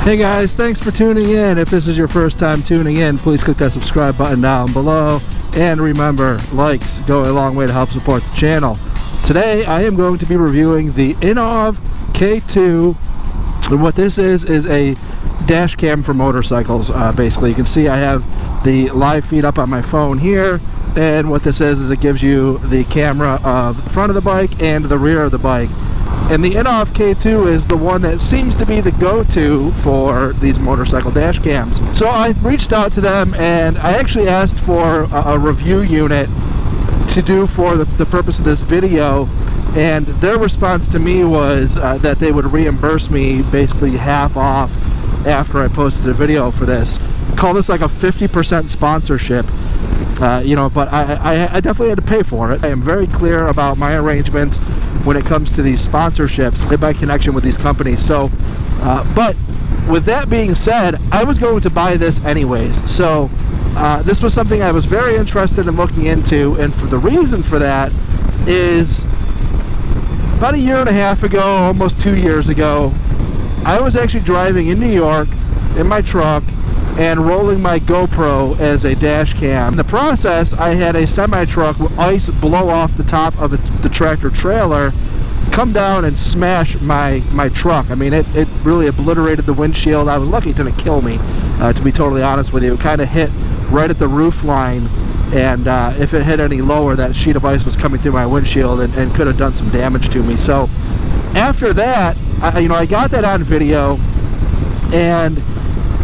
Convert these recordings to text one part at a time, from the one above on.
Hey guys, thanks for tuning in. If this is your first time tuning in, please click that subscribe button down below. And remember, likes go a long way to help support the channel. Today I am going to be reviewing the Innovv K2. And what this is a dash cam for motorcycles. Basically, you can see I have the live feed up on my phone here. And what this is it gives you the camera of the front of the bike and the rear of the bike. And the Innovv K2 is the one that seems to be the go-to for these motorcycle dash cams. So I reached out to them and I actually asked for a review unit to do for the purpose of this video, and their response to me was that they would reimburse me basically half off after I posted a video for this. Call this like a 50% sponsorship. You know, but I definitely had to pay for it. I am very clear about my arrangements when it comes to these sponsorships and my connection with these companies. So, but with that being said, I was going to buy this anyways. So, this was something I was very interested in looking into, and for the reason for that is about a year and a half ago, almost 2 years ago, I was actually driving in New York in my truck and rolling my GoPro as a dash cam. In the process, I had a semi-truck with ice blow off the top of the tractor trailer, come down and smash my truck. I mean, it really obliterated the windshield. I was lucky it didn't kill me, to be totally honest with you. It kind of hit right at the roof line, and if it hit any lower, that sheet of ice was coming through my windshield and could have done some damage to me. So after that, I got that on video, and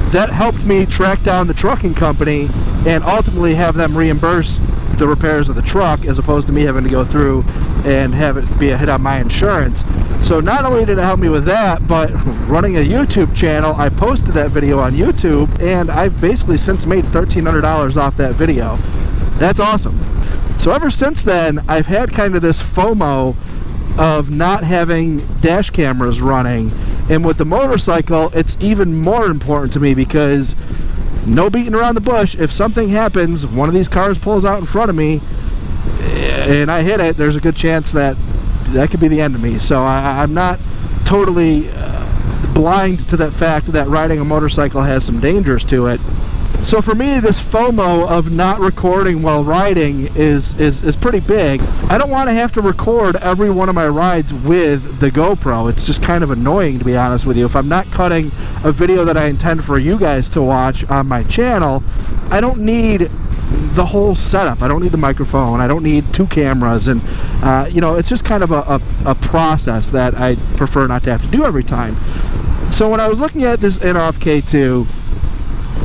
that helped me track down the trucking company and ultimately have them reimburse the repairs of the truck, as opposed to me having to go through and have it be a hit on my insurance. So not only did it help me with that, but running a YouTube channel, I posted that video on YouTube, and I've basically since made $1,300 off that video. That's awesome. So ever since then, I've had kind of this FOMO of not having dash cameras running, and with the motorcycle it's even more important to me because, no beating around the bush, if something happens, one of these cars pulls out in front of me and I hit it, there's a good chance that could be the end of me. So I'm not totally blind to that fact that riding a motorcycle has some dangers to it. So for me, this FOMO of not recording while riding is pretty big. I don't want to have to record every one of my rides with the GoPro. It's just kind of annoying, to be honest with you. If I'm not cutting a video that I intend for you guys to watch on my channel, I don't need the whole setup. I don't need the microphone. I don't need two cameras, and it's just kind of a process that I prefer not to have to do every time. So when I was looking at this Innovv K2,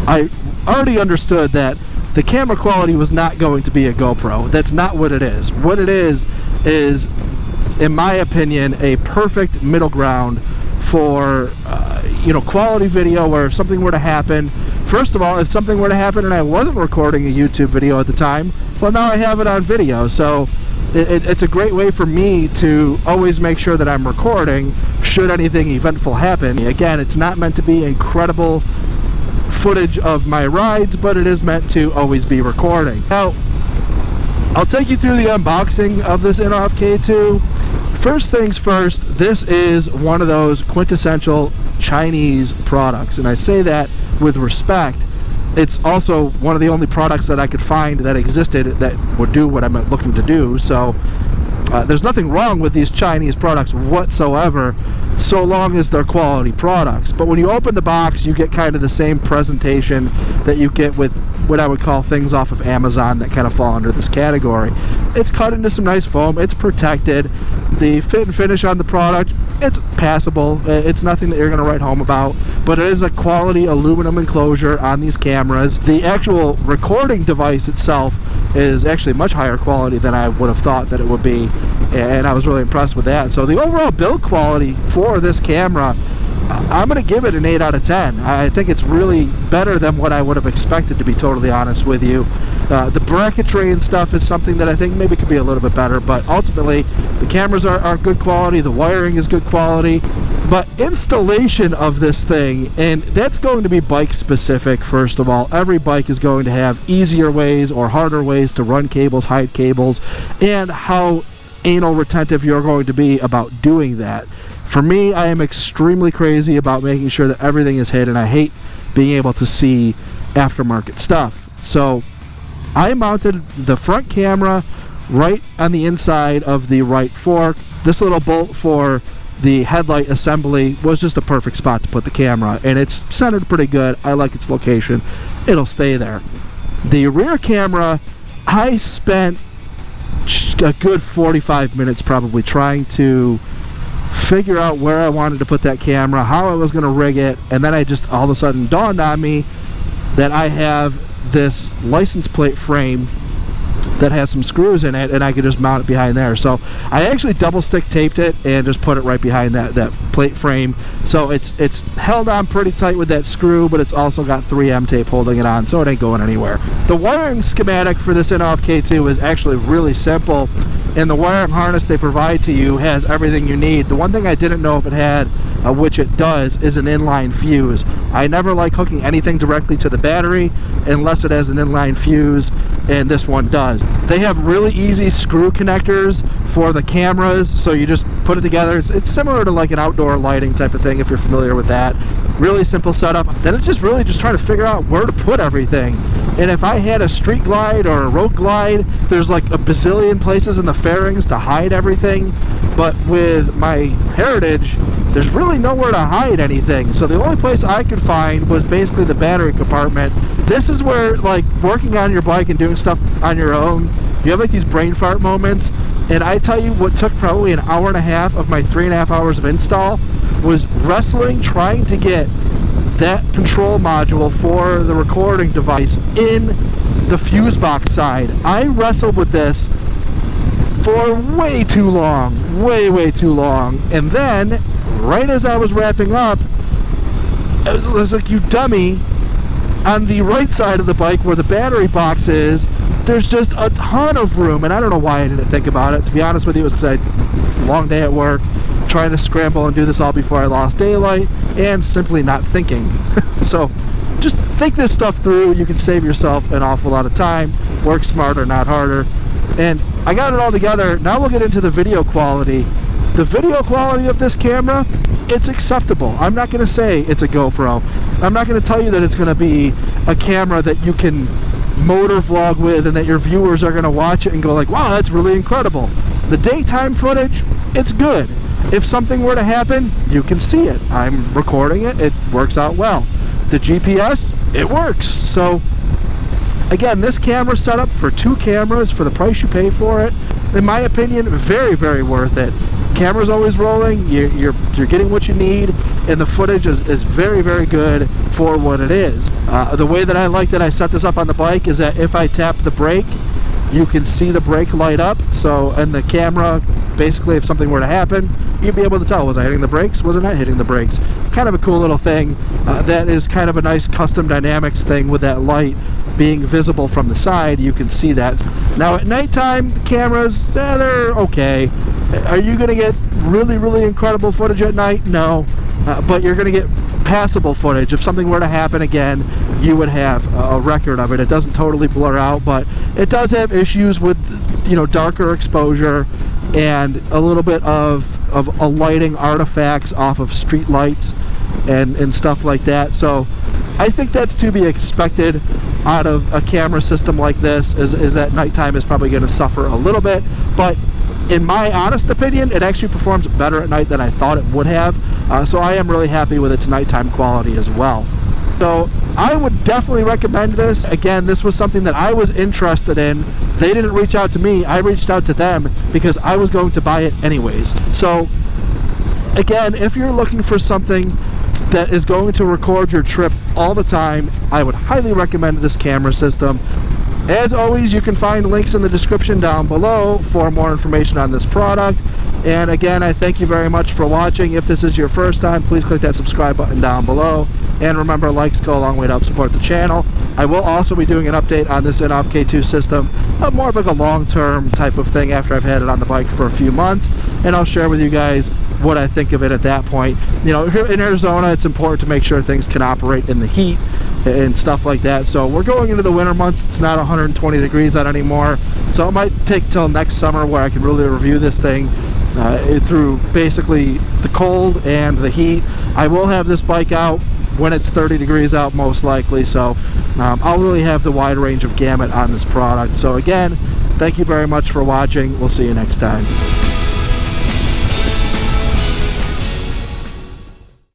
I already understood that the camera quality was not going to be a GoPro. That's not what it is. What it is, in my opinion, a perfect middle ground for quality video, where if something were to happen, first of all, if something were to happen and I wasn't recording a YouTube video at the time, well, now I have it on video. So it's a great way for me to always make sure that I'm recording should anything eventful happen. Again, it's not meant to be incredible footage of my rides, but it is meant to always be recording. Now, I'll take you through the unboxing of this Innovv K2. First things first, this is one of those quintessential Chinese products, and I say that with respect. It's also one of the only products that I could find that existed that would do what I'm looking to do. So there's nothing wrong with these Chinese products whatsoever, so long as they're quality products. But when you open the box, you get kind of the same presentation that you get with what I would call things off of Amazon that kind of fall under this category. It's cut into some nice foam, it's protected, the fit and finish on the product, it's passable, it's nothing that you're going to write home about, but it is a quality aluminum enclosure on these cameras. The actual recording device itself is actually much higher quality than I would have thought that it would be, and I was really impressed with that. So the overall build quality for this camera, I'm going to give it an 8 out of 10. I think it's really better than what I would have expected, to be totally honest with you. The bracketry and stuff is something that I think maybe could be a little bit better, but ultimately the cameras are good quality, the wiring is good quality. But installation of this thing, and that's going to be bike specific. First of all, every bike is going to have easier ways or harder ways to run cables, hide cables, and how anal retentive you're going to be about doing that. For me, I am extremely crazy about making sure that everything is hidden. I hate being able to see aftermarket stuff. So I mounted the front camera right on the inside of the right fork. This little bolt for the headlight assembly was just a perfect spot to put the camera, and it's centered pretty good. I like its location. It'll stay there. The rear camera, I spent a good 45 minutes probably trying to figure out where I wanted to put that camera, how I was going to rig it, and then I just all of a sudden dawned on me that I have this license plate frame that has some screws in it, and I could just mount it behind there. So I actually double stick taped it and just put it right behind that plate frame. So it's held on pretty tight with that screw, but it's also got 3M tape holding it on, so it ain't going anywhere. The wiring schematic for this Innovv K2 is actually really simple, and the wiring harness they provide to you has everything you need. The one thing I didn't know if it had, which it does, is an inline fuse. I never like hooking anything directly to the battery unless it has an inline fuse, and this one does. They have really easy screw connectors for the cameras, so you just put it together. It's similar to like an outdoor lighting type of thing, if you're familiar with that. Really simple setup. Then it's just really just trying to figure out where to put everything. And if I had a street glide or a road glide, there's like a bazillion places in the fairings to hide everything. But with my Heritage, there's really nowhere to hide anything. So the only place I could find was basically the battery compartment. This is where, like, working on your bike and doing stuff on your own, you have like these brain fart moments. And I tell you, what took probably an hour and a half of my 3.5 hours of install was wrestling, trying to get that control module for the recording device in the fuse box side. I wrestled with this for way too long, way too long. And then, right as I was wrapping up, it was like, you dummy, on the right side of the bike where the battery box is, there's just a ton of room. And I don't know why I didn't think about it. To be honest with you, it was because I had a long day at work, trying to scramble and do this all before I lost daylight, and simply not thinking. So just think this stuff through. You can save yourself an awful lot of time. Work smarter, not harder. And I got it all together. Now we'll get into the video quality. The video quality of this camera, it's acceptable. I'm not going to say it's a GoPro. I'm not going to tell you that it's going to be a camera that you can motor vlog with and that your viewers are going to watch it and go like, wow, that's really incredible. The daytime footage, it's good. If something were to happen, you can see it. I'm recording it. It works out well. The GPS, it works. So again, this camera setup for 2 cameras for the price you pay for it, in my opinion, very worth it. Camera's always rolling, you're getting what you need, and the footage is very good for what it is. The way that I like that I set this up on the bike is that if I tap the brake, you can see the brake light up. So, and the camera, basically, if something were to happen, you'd be able to tell, was I hitting the brakes? Was I not hitting the brakes? Kind of a cool little thing. That is kind of a nice custom dynamics thing with that light being visible from the side. You can see that. Now at nighttime, the cameras, they're okay. Are you going to get really incredible footage at night? No. But you're going to get passable footage. If something were to happen again, you would have a record of it. It doesn't totally blur out, but it does have issues with, you know, darker exposure and a little bit of a lighting artifacts off of street lights and stuff like that. So I think that's to be expected out of a camera system like this, is that nighttime is probably going to suffer a little bit, but in my honest opinion, it actually performs better at night than I thought it would have. So I am really happy with its nighttime quality as well. So I would definitely recommend this. Again, this was something that I was interested in. They didn't reach out to me. I reached out to them because I was going to buy it anyways. So again, if you're looking for something that is going to record your trip all the time, I would highly recommend this camera system. As always, you can find links in the description down below for more information on this product. And again, I thank you very much for watching. If this is your first time, please click that subscribe button down below. And remember, likes go a long way to help support the channel. I will also be doing an update on this Innovv K2 system, more of like a long-term type of thing after I've had it on the bike for a few months. And I'll share with you guys what I think of it at that point. You know, here in Arizona, it's important to make sure things can operate in the heat and stuff like that. So we're going into the winter months. It's not 120 degrees out anymore. So it might take till next summer where I can really review this thing through basically the cold and the heat. I will have this bike out when it's 30 degrees out, most likely, so I'll really have the wide range of gamut on this product. So again, thank you very much for watching. We'll see you next time.